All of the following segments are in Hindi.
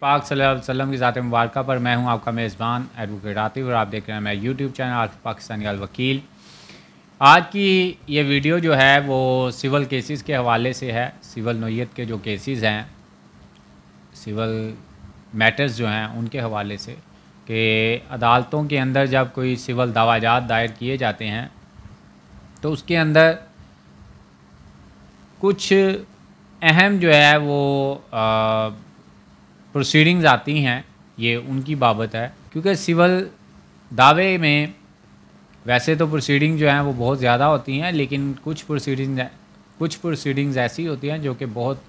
पाक सल्लल्लाहु अलैहि वसल्लम की ज़ात मुबारक पर मैं हूं आपका मेज़बान एडवोकेट आतिफ और आप देख रहे हैं मेरा यूट्यूब चैनल आतिफ पाकिस्तानी अल वकील। आज की ये वीडियो जो है वो सिविल केसेस के हवाले से है। सिविल नोयत के जो केसेस हैं, सिविल मैटर्स जो हैं उनके हवाले से कि अदालतों के अंदर जब कोई सिविल दवाजात दायर किए जाते हैं तो उसके अंदर कुछ अहम जो है वो प्रोसीडिंग्स आती हैं, ये उनकी बाबत है। क्योंकि सिविल दावे में वैसे तो प्रोसीडिंग जो हैं वो बहुत ज़्यादा होती हैं, लेकिन कुछ प्रोसीडिंग्स ऐसी होती हैं जो कि बहुत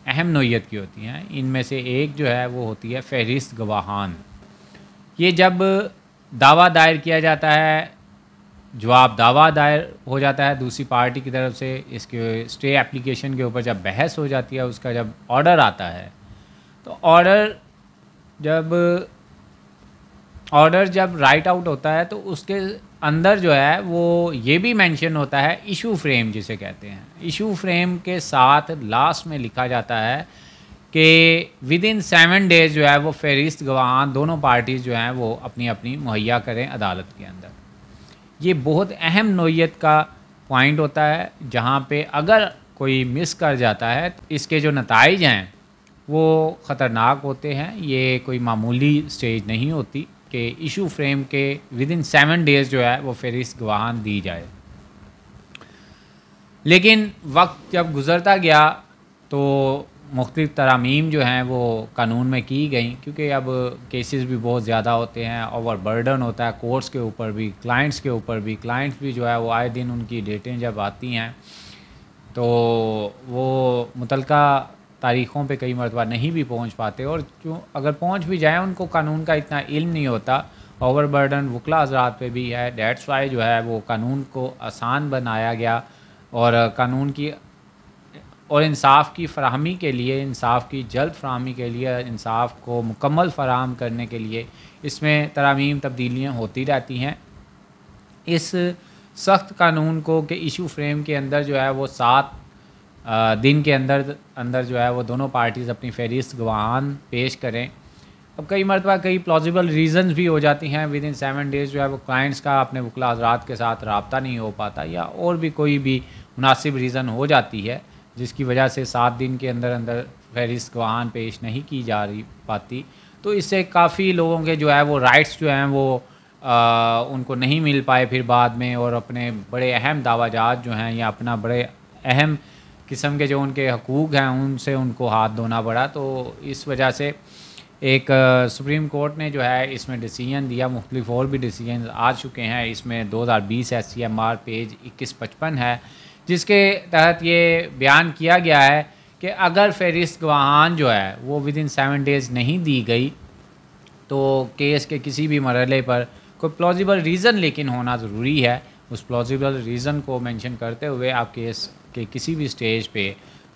अहम नोयत की होती हैं। इनमें से एक जो है वो होती है फहरिस्त गवाहान। ये जब दावा दायर किया जाता है, जवाब दावा दायर हो जाता है दूसरी पार्टी की तरफ से, इसके स्टे एप्लीकेशन के ऊपर जब बहस हो जाती है, उसका जब ऑर्डर आता है तो ऑर्डर जब राइट आउट होता है तो उसके अंदर जो है वो ये भी मेंशन होता है इशू फ्रेम जिसे कहते हैं। इशू फ्रेम के साथ लास्ट में लिखा जाता है कि विद इन 7 डेज़ जो है वो फहरिस्त गवाहान दोनों पार्टीज़ जो हैं वो अपनी अपनी मुहैया करें अदालत के अंदर। ये बहुत अहम नोयत का पॉइंट होता है, जहाँ पे अगर कोई मिस कर जाता है तो इसके जो नताइज हैं वो ख़तरनाक होते हैं। ये कोई मामूली स्टेज नहीं होती कि इशू फ्रेम के विद इन 7 डेज़ जो है वो फहरिस्त गवाहान दी जाए। लेकिन वक्त जब गुज़रता गया तो मुख्तलिफ़ तरामीम जो हैं वो कानून में की गई, क्योंकि अब केसेस भी बहुत ज़्यादा होते हैं, ओवर बर्डन होता है कोर्ट्स के ऊपर भी, क्लाइंट्स के ऊपर भी। क्लाइंट्स भी जो है वो आए दिन उनकी डेटें जब आती हैं तो वो मुतलका तारीख़ों पे कई मरतबा नहीं भी पहुंच पाते, और जो अगर पहुंच भी जाए उनको कानून का इतना इल्म नहीं होता। ओवर बर्डन वकला हज़रात पे भी है। डेट्स वाई जो है वो कानून को आसान बनाया गया और कानून की और इंसाफ की फ़राहमी के लिए, इंसाफ की जल्द फ़राहमी के लिए, इंसाफ को मुकम्मल फ़राहम करने के लिए इसमें तरामीम तब्दीलियाँ होती रहती हैं। इस सख्त कानून को कि इशू फ्रेम के अंदर जो है वो 7 दिन के अंदर जो है वो दोनों पार्टीज़ अपनी फहरिस्त गवाहान पेश करें। अब कई मरतबा कई प्लॉजिबल रीज़न्स भी हो जाती हैं, विद इन 7 डेज़ जो है वो क्लाइंट्स का अपने वकला हज़रात के साथ रब्ता नहीं हो पाता, या और भी कोई भी मुनासिब रीज़न हो जाती है जिसकी वजह से 7 दिन के अंदर फहरिस्त गवाहान पेश नहीं की जा रही पाती। तो इससे काफ़ी लोगों के जो है वो राइट्स जो हैं वो उनको नहीं मिल पाए फिर बाद में, और अपने बड़े अहम दावाजात जो हैं या अपना बड़े अहम किस्म के जो उनके हकूक़ हैं उनसे उनको हाथ धोना पड़ा। तो इस वजह से एक सुप्रीम कोर्ट ने जो है इसमें डिसीजन दिया। मुख्तलिफ और भी डिसीजन आ चुके हैं। इसमें 2020 SCMR पेज 2155 है, जिसके तहत ये बयान किया गया है कि अगर फहरिस्त गवाहान जो है वो विद इन 7 डेज़ नहीं दी गई तो केस के किसी भी मरहले पर कोई प्लॉजिबल रीज़न लेकिन होना ज़रूरी है। उस प्लॉजिबल रीज़न को मेंशन करते हुए आप केस के किसी भी स्टेज पे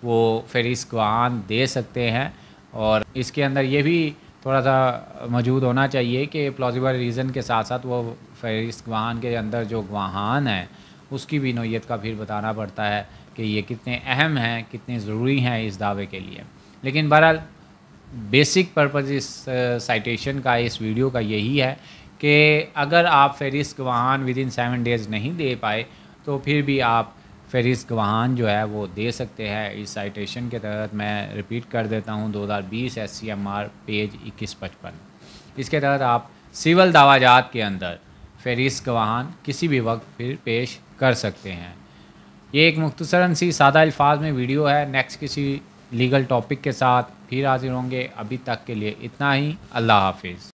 वो फहरिस्त गवाहान दे सकते हैं। और इसके अंदर ये भी थोड़ा सा मौजूद होना चाहिए कि प्लॉजिबल रीज़न के साथ साथ वो फहरिस्त गवाहान के अंदर जो गवाहान है उसकी भी नोयत का फिर बताना पड़ता है कि ये कितने अहम हैं, कितने ज़रूरी हैं इस दावे के लिए। लेकिन बहरहाल बेसिक पर्पज़ इस साइटेशन का, इस वीडियो का यही है कि अगर आप फहरिस्त गवाहान विद इन 7 डेज़ नहीं दे पाए तो फिर भी आप फहरिस्त गवाहान जो है वो दे सकते हैं। इस साइटेशन के तहत मैं रिपीट कर देता हूँ, 2020 SCMR पेज 2155। इसके तहत आप सिविल दवाजात के अंदर फहरिस्त गवाहान किसी भी वक्त फिर पेश कर सकते हैं। ये एक मुख्तसरन सी सादा अल्फाज में वीडियो है। नेक्स्ट किसी लीगल टॉपिक के साथ फिर हाजिर होंगे। अभी तक के लिए इतना ही। अल्लाह हाफिज़।